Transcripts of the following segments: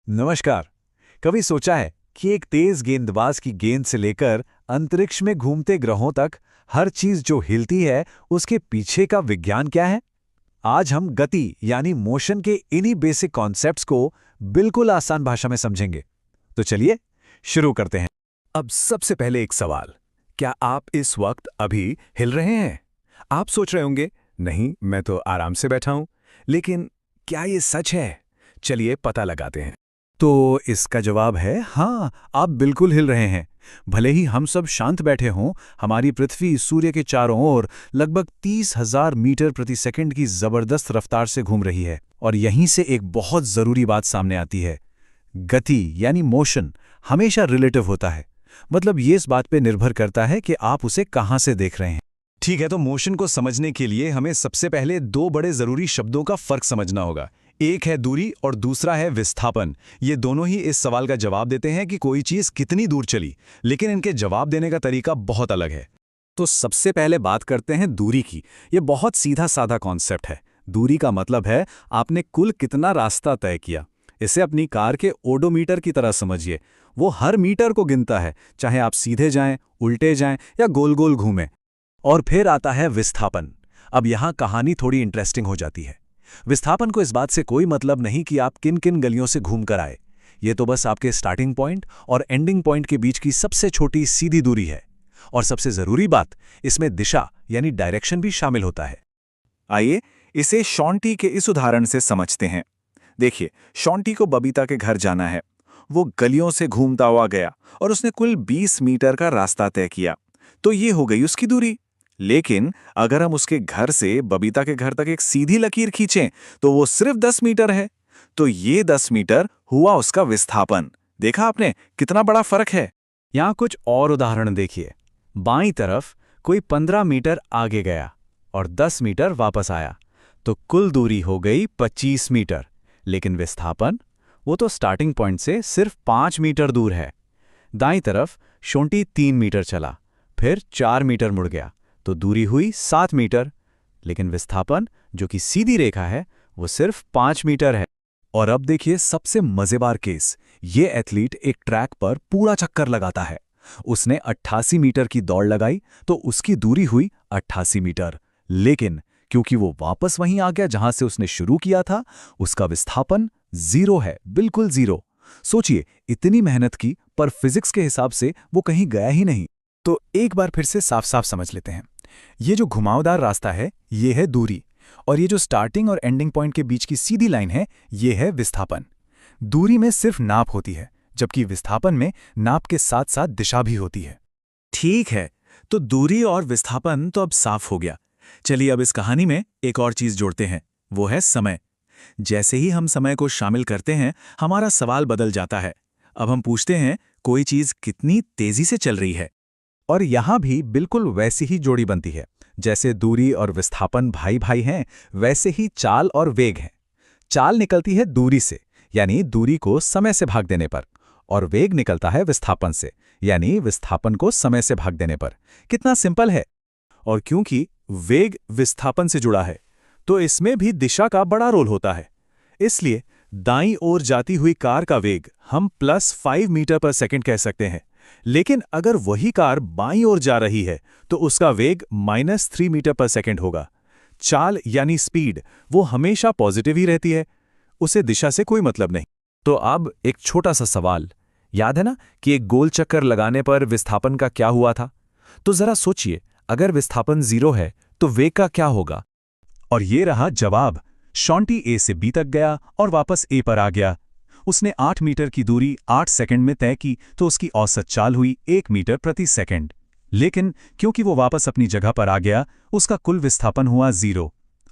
नमस्कार। कभी सोचा है कि एक तेज गेंदबाज की गेंद से लेकर अंतरिक्ष में घूमते ग्रहों तक हर चीज जो हिलती है उसके पीछे का विज्ञान क्या है? आज हम गति यानी मोशन के इन्हीं बेसिक कॉन्सेप्ट्स को बिल्कुल आसान भाषा में समझेंगे। तो चलिए शुरू करते हैं। अब सबसे पहले एक सवाल, क्या आप इस वक्त अभी हिल रहे हैं? आप सोच रहे होंगे, नहीं मैं तो आराम से बैठा हूं। लेकिन क्या ये सच है? चलिए पता लगाते हैं। तो इसका जवाब है हाँ, आप बिल्कुल हिल रहे हैं। भले ही हम सब शांत बैठे हों, हमारी पृथ्वी सूर्य के चारों ओर लगभग 30,000 मीटर प्रति सेकंड की जबरदस्त रफ्तार से घूम रही है। और यहीं से एक बहुत जरूरी बात सामने आती है। गति यानी मोशन हमेशा रिलेटिव होता है। मतलब ये इस बात पे निर्भर करता है कि आप उसे कहाँ से देख रहे हैं। ठीक है, तो मोशन को समझने के लिए हमें सबसे पहले दो बड़े जरूरी शब्दों का फर्क समझना होगा। एक है दूरी और दूसरा है विस्थापन। ये दोनों ही इस सवाल का जवाब देते हैं कि कोई चीज कितनी दूर चली, लेकिन इनके जवाब देने का तरीका बहुत अलग है। तो सबसे पहले बात करते हैं दूरी की। ये बहुत सीधा साधा कॉन्सेप्ट है। दूरी का मतलब है आपने कुल कितना रास्ता तय किया। इसे अपनी कार के ओडोमीटर की तरह समझिए। वो हर मीटर को गिनता है, चाहे आप सीधे जाएं, उल्टे जाएं या गोल गोल घूमें। और फिर आता है विस्थापन। अब यहां कहानी थोड़ी इंटरेस्टिंग हो जाती है। विस्थापन को इस बात से कोई मतलब नहीं कि आप किन किन गलियों से घूम कर आए। ये तो बस आपके स्टार्टिंग पॉइंट और एंडिंग पॉइंट के बीच की सबसे छोटी सीधी दूरी है। और सबसे जरूरी बात, इसमें दिशा यानी डायरेक्शन भी शामिल होता है। आइए इसे शॉन्टी के इस उदाहरण से समझते हैं। देखिए, शॉन्टी को बबीता के घर जाना है। वो गलियों से घूमता हुआ गया और उसने कुल 20 मीटर का रास्ता तय किया। तो ये हो गई उसकी दूरी। लेकिन अगर हम उसके घर से बबीता के घर तक एक सीधी लकीर खींचें तो वो सिर्फ 10 मीटर है। तो ये 10 मीटर हुआ उसका विस्थापन। देखा आपने कितना बड़ा फर्क है। यहां कुछ और उदाहरण देखिए। बाईं तरफ कोई 15 मीटर आगे गया और 10 मीटर वापस आया, तो कुल दूरी हो गई 25 मीटर। लेकिन विस्थापन, वो तो स्टार्टिंग पॉइंट से सिर्फ 5 मीटर दूर है। दाईं तरफ शोंटी 3 मीटर चला, फिर 4 मीटर मुड़ गया, तो दूरी हुई 7 मीटर। लेकिन विस्थापन, जो कि सीधी रेखा है, वो सिर्फ 5 मीटर है। और अब देखिए सबसे मजेदार केस। ये एथलीट एक ट्रैक पर पूरा चक्कर लगाता है। उसने 88 मीटर की दौड़ लगाई, तो उसकी दूरी हुई 88 मीटर। लेकिन क्योंकि वो वापस वहीं आ गया जहां से उसने शुरू किया था, उसका विस्थापन 0 है, बिल्कुल 0। सोचिए, इतनी मेहनत की पर फिजिक्स के हिसाब से वो कहीं गया ही नहीं। तो एक बार फिर से साफ साफ समझ लेते हैं। ये जो घुमावदार रास्ता है, ये है दूरी। और ये जो स्टार्टिंग और एंडिंग पॉइंट के बीच की सीधी लाइन है, ये है विस्थापन। दूरी में सिर्फ नाप होती है, जबकि विस्थापन में नाप के साथ साथ दिशा भी होती है। ठीक है, तो दूरी और विस्थापन तो अब साफ हो गया। चलिए अब इस कहानी में एक और चीज जोड़ते हैं, वो है समय। जैसे ही हम समय को शामिल करते हैं, हमारा सवाल बदल जाता है। अब हम पूछते हैं, कोई चीज कितनी तेजी से चल रही है। और यहां भी बिल्कुल वैसी ही जोड़ी बनती है। जैसे दूरी और विस्थापन भाई भाई हैं, वैसे ही चाल और वेग हैं। चाल निकलती है दूरी से, यानी दूरी को समय से भाग देने पर। और वेग निकलता है विस्थापन से, यानी विस्थापन को समय से भाग देने पर। कितना सिंपल है। और क्योंकि वेग विस्थापन से जुड़ा है, तो इसमें भी दिशा का बड़ा रोल होता है। इसलिए दाईं ओर जाती हुई कार का वेग हम +5 मीटर पर सेकंड कह सकते हैं। लेकिन अगर वही कार बाईं ओर जा रही है, तो उसका वेग -3 मीटर पर सेकंड होगा। चाल यानी स्पीड, वो हमेशा पॉजिटिव ही रहती है। उसे दिशा से कोई मतलब नहीं। तो अब एक छोटा सा सवाल, याद है ना कि एक गोल चक्कर लगाने पर विस्थापन का क्या हुआ था? तो जरा सोचिए, अगर विस्थापन 0 है तो वेग का क्या होगा? और ये रहा जवाब। शॉन्टी ए से बी तक गया और वापस ए पर आ गया। उसने 8 मीटर की दूरी 8 सेकंड में तय की, तो उसकी औसत चाल हुई 1 मीटर प्रति सेकंड। लेकिन क्योंकि वो वापस अपनी जगह पर आ गया, उसका कुल विस्थापन हुआ 0।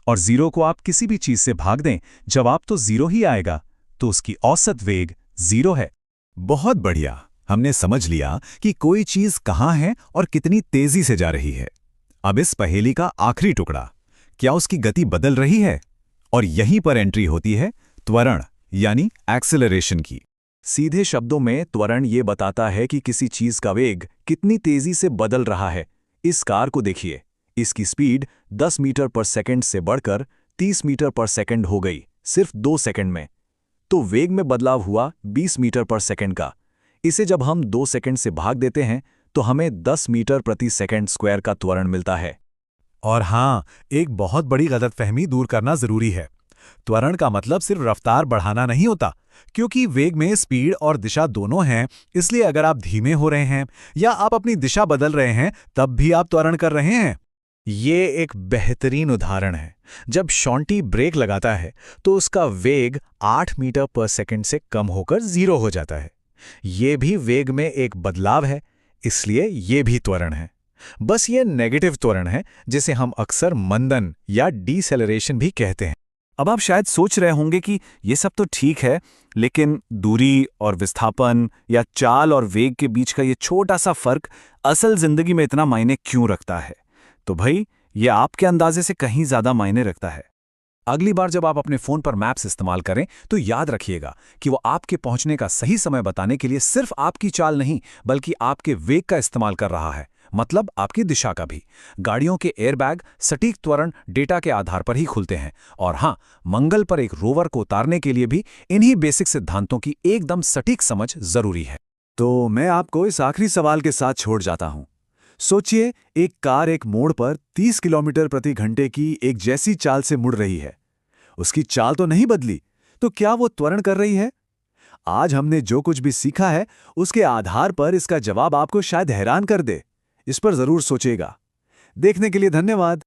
और 0 को आप किसी भी चीज से भाग दें, जवाब तो 0 ही आएगा। तो उसकी औसत वेग 0 है। बहुत बढ़िया, हमने समझ लिया कि कोई चीज कहां है और कितनी तेजी से जा रही है। अब इस पहेली का आखिरी टुकड़ा, क्या उसकी गति बदल रही है? और यहीं पर एंट्री होती है त्वरण यानी एक्सेलरेशन की। सीधे शब्दों में त्वरण ये बताता है कि किसी चीज का वेग कितनी तेजी से बदल रहा है। इस कार को देखिए, इसकी स्पीड 10 मीटर पर सेकंड से बढ़कर 30 मीटर पर सेकंड हो गई सिर्फ 2 सेकंड में। तो वेग में बदलाव हुआ 20 मीटर पर सेकंड का। इसे जब हम 2 सेकंड से भाग देते हैं तो हमें 10 मीटर प्रति सेकंड स्क्वायर का त्वरण मिलता है। और हाँ, एक बहुत बड़ी गलतफहमी दूर करना जरूरी है। त्वरण का मतलब सिर्फ रफ्तार बढ़ाना नहीं होता, क्योंकि वेग में स्पीड और दिशा दोनों हैं। इसलिए अगर आप धीमे हो रहे हैं या आप अपनी दिशा बदल रहे हैं, तब भी आप त्वरण कर रहे हैं। ये एक बेहतरीन उदाहरण है। जब शॉन्टी ब्रेक लगाता है तो उसका वेग 8 मीटर पर सेकंड से कम होकर 0 हो जाता है। ये भी वेग में एक बदलाव है, इसलिए ये भी त्वरण है। बस ये नेगेटिव त्वरण है, जिसे हम अक्सर मंदन या डिसेलरेशन भी कहते हैं। अब आप शायद सोच रहे होंगे कि ये सब तो ठीक है, लेकिन दूरी और विस्थापन या चाल और वेग के बीच का ये छोटा सा फर्क असल जिंदगी में इतना मायने क्यों रखता है? तो भाई, ये आपके अंदाजे से कहीं ज्यादा मायने रखता है। अगली बार जब आप अपने फोन पर मैप्स इस्तेमाल करें तो याद रखिएगा कि वो आपके पहुंचने का सही समय बताने के लिए सिर्फ आपकी चाल नहीं, बल्कि आपके वेग का इस्तेमाल कर रहा है, मतलब आपकी दिशा का भी। गाड़ियों के एयरबैग सटीक त्वरण डेटा के आधार पर ही खुलते हैं। और हाँ, मंगल पर एक रोवर को उतारने के लिए भी इन्हीं बेसिक सिद्धांतों की एकदम सटीक समझ जरूरी है। तो मैं आपको इस आखिरी सवाल के साथ छोड़ जाता हूं। सोचिए, एक कार एक मोड़ पर 30 किलोमीटर प्रति घंटे की एक जैसी चाल से मुड़ रही है। उसकी चाल तो नहीं बदली, तो क्या वो त्वरण कर रही है? आज हमने जो कुछ भी सीखा है, उसके आधार पर इसका जवाब आपको शायद हैरान कर दे। इस पर जरूर सोचिएगा। देखने के लिए धन्यवाद।